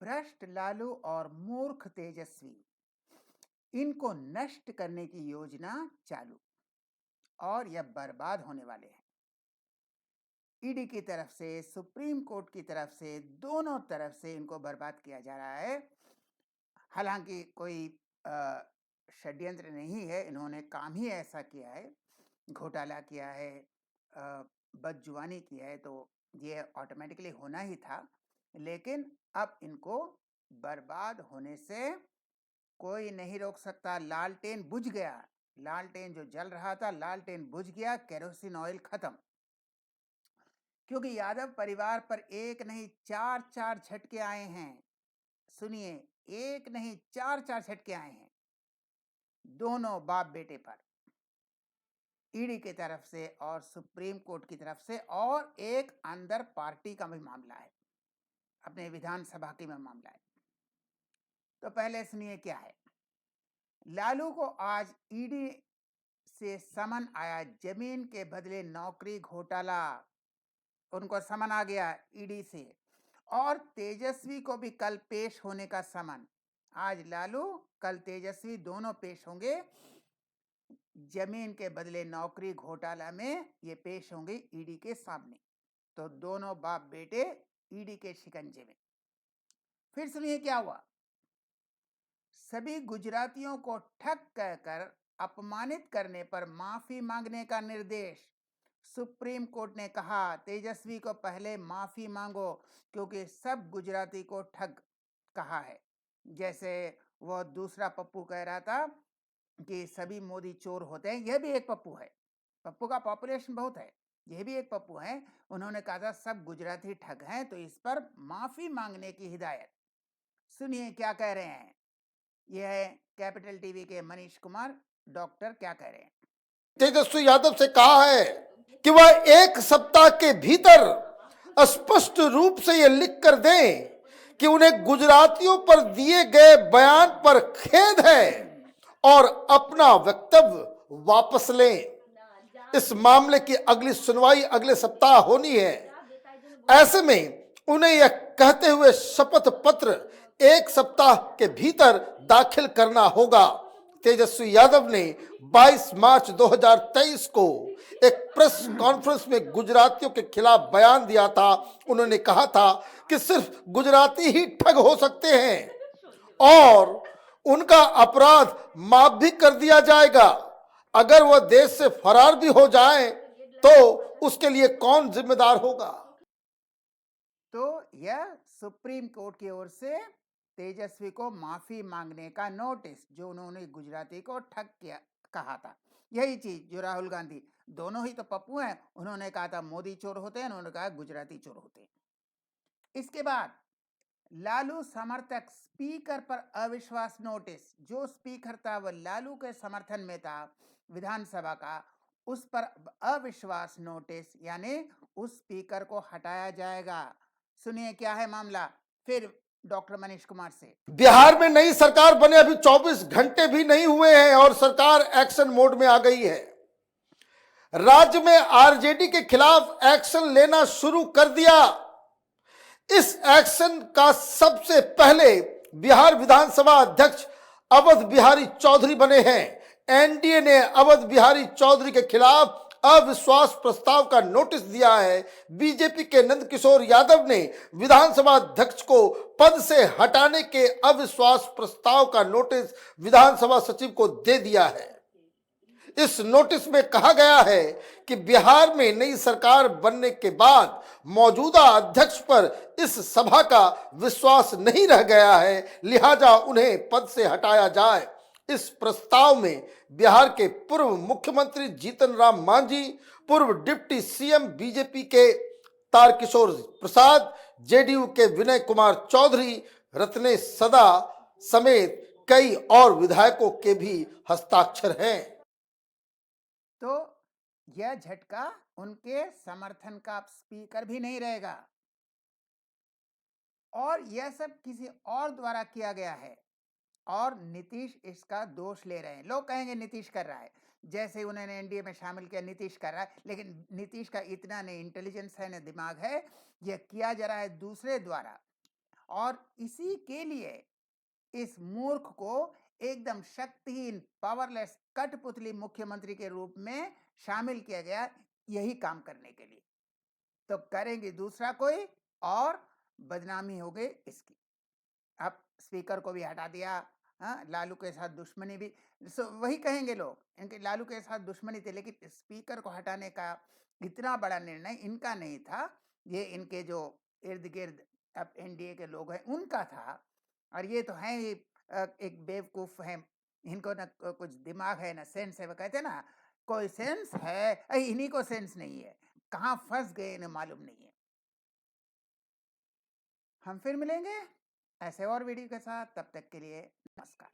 भ्रष्ट लालू और मूर्ख तेजस्वी, इनको नष्ट करने की योजना चालू और यह बर्बाद होने वाले हैं। ईडी की तरफ से, सुप्रीम कोर्ट की तरफ से, दोनों तरफ से इनको बर्बाद किया जा रहा है। हालांकि कोई षड्यंत्र नहीं है, इन्होंने काम ही ऐसा किया है, घोटाला किया है, बदजुबानी की है, तो ये ऑटोमेटिकली होना ही था। लेकिन अब इनको बर्बाद होने से कोई नहीं रोक सकता। लालटेन बुझ गया, लालटेन जो जल रहा था, लालटेन बुझ गया, केरोसिन ऑयल खत्म। क्योंकि यादव परिवार पर एक नहीं चार चार झटके आए हैं। सुनिए, एक नहीं चार चार झटके आए हैं, दोनों बाप बेटे पर, ईडी की तरफ से और सुप्रीम कोर्ट की तरफ से, और एक अंदर पार्टी का भी मामला है, अपने विधानसभा की में मामला है। तो पहले सुनिए क्या है। लालू को आज ईडी से समन आया, जमीन के बदले नौकरी घोटाला, उनको समन आ गया ईडी से। और तेजस्वी को भी कल पेश होने का समन। आज लालू, कल तेजस्वी, दोनों पेश होंगे जमीन के बदले नौकरी घोटाला में, ये पेश होंगे ईडी के सामने। तो दोनों बाप बेटे ईडी के शिकंजे में। फिर सुनिए क्या हुआ। सभी गुजरातियों को ठग कहकर अपमानित करने पर माफी मांगने का निर्देश। सुप्रीम कोर्ट ने कहा तेजस्वी को पहले माफी मांगो, क्योंकि सब गुजराती को ठग कहा है। जैसे वो दूसरा पप्पू कह रहा था कि सभी मोदी चोर होते हैं, यह भी एक पप्पू है, पप्पू का पॉपुलेशन बहुत है, यह भी एक पप्पू है। उन्होंने कहा था सब गुजराती ठग हैं, तो इस पर माफी मांगने की हिदायत। सुनिए क्या कह रहे हैं। यह है कैपिटल टीवी के मनीष कुमार डॉक्टर, क्या कह रहे हैं। तेजस्वी यादव से कहा है कि वह एक सप्ताह के भीतर स्पष्ट रूप से यह लिख कर दें कि उन्हें गुजरातियों पर दिए गए बयान पर खेद है और अपना वक्तव्य वापस लें। इस मामले की अगली सुनवाई अगले सप्ताह होनी है। ऐसे में उन्हें यह कहते हुए शपथ पत्र एक सप्ताह के भीतर दाखिल करना होगा। तेजस्वी यादव ने 22 मार्च 2023 को एक प्रेस कॉन्फ्रेंस में गुजरातियों के खिलाफ बयान दिया था। उन्होंने कहा था कि सिर्फ गुजराती ही ठग हो सकते हैं और उनका अपराध माफ भी कर दिया जाएगा। अगर वह देश से फरार भी हो जाए तो उसके लिए कौन जिम्मेदार होगा। तो यह सुप्रीम कोर्ट की ओर से तेजस्वी को माफी मांगने का नोटिस, जो उन्होंने गुजराती को ठग किया कहा था। यही चीज जो राहुल गांधी, दोनों ही तो पप्पू हैं, उन्होंने कहा था मोदी चोर होते हैं, उन्होंने कहा गुजराती चोर होते हैं। इसके बाद लालू समर्थक स्पीकर पर अविश्वास नोटिस। जो स्पीकर था वह लालू के समर्थन में था विधानसभा का, उस पर अविश्वास नोटिस, यानी उस स्पीकर को हटाया जाएगा। सुनिए क्या है मामला फिर डॉक्टर मनीष कुमार से। बिहार में नई सरकार बने अभी 24 घंटे भी नहीं हुए हैं और सरकार एक्शन मोड में आ गई है। राज्य में आरजेडी के खिलाफ एक्शन लेना शुरू कर दिया। इस एक्शन का सबसे पहले बिहार विधानसभा अध्यक्ष अवध बिहारी चौधरी बने हैं। एनडीए ने अवध बिहारी चौधरी के खिलाफ अविश्वास प्रस्ताव का नोटिस दिया है। बीजेपी के नंदकिशोर यादव ने विधानसभा अध्यक्ष को पद से हटाने के अविश्वास प्रस्ताव का नोटिस विधानसभा सचिव को दे दिया है। इस नोटिस में कहा गया है कि बिहार में नई सरकार बनने के बाद मौजूदा अध्यक्ष पर इस सभा का विश्वास नहीं रह गया है, लिहाजा उन्हें पद से हटाया जाए। इस प्रस्ताव में बिहार के पूर्व मुख्यमंत्री जीतन राम मांझी, पूर्व डिप्टी सीएम बीजेपी के तारकिशोर प्रसाद, जेडीयू के विनय कुमार चौधरी, रत्नेश सदा समेत कई और विधायकों के भी हस्ताक्षर हैं। तो यह झटका उनके समर्थन का स्पीकर भी नहीं रहेगा, और यह सब किसी और द्वारा किया गया है, और नीतीश इसका दोष ले रहे हैं। लोग कहेंगे नीतीश कर रहा है, जैसे उन्होंने एनडीए में शामिल किया, नीतीश कर रहा है, लेकिन नीतीश का इतना नहीं इंटेलिजेंस है, न दिमाग है, यह किया जा रहा है दूसरे द्वारा। और इसी के लिए इस मूर्ख को एकदम शक्तिहीन, पावरलेस, कठपुतली मुख्यमंत्री के रूप में शामिल किया गया, यही काम करने के लिए। तो करेंगे दूसरा कोई और बदनामी हो गई इसकी। अब स्पीकर को भी हटा दिया, हाँ, लालू के साथ दुश्मनी भी, वही कहेंगे लोग, इनके लालू के साथ दुश्मनी थी, लेकिन स्पीकर को हटाने का इतना बड़ा निर्णय इनका नहीं था, ये इनके जो इर्द गिर्द अब एनडीए के लोग हैं उनका था। और ये तो है ही एक बेवकूफ है, इनको ना कुछ दिमाग है ना सेंस है। वो कहते हैं ना, कोई सेंस है, इन्हीं को सेंस नहीं है, कहाँ फंस गए इन्हें मालूम नहीं है। हम फिर मिलेंगे ऐसे और वीडियो के साथ, तब तक के लिए नमस्कार।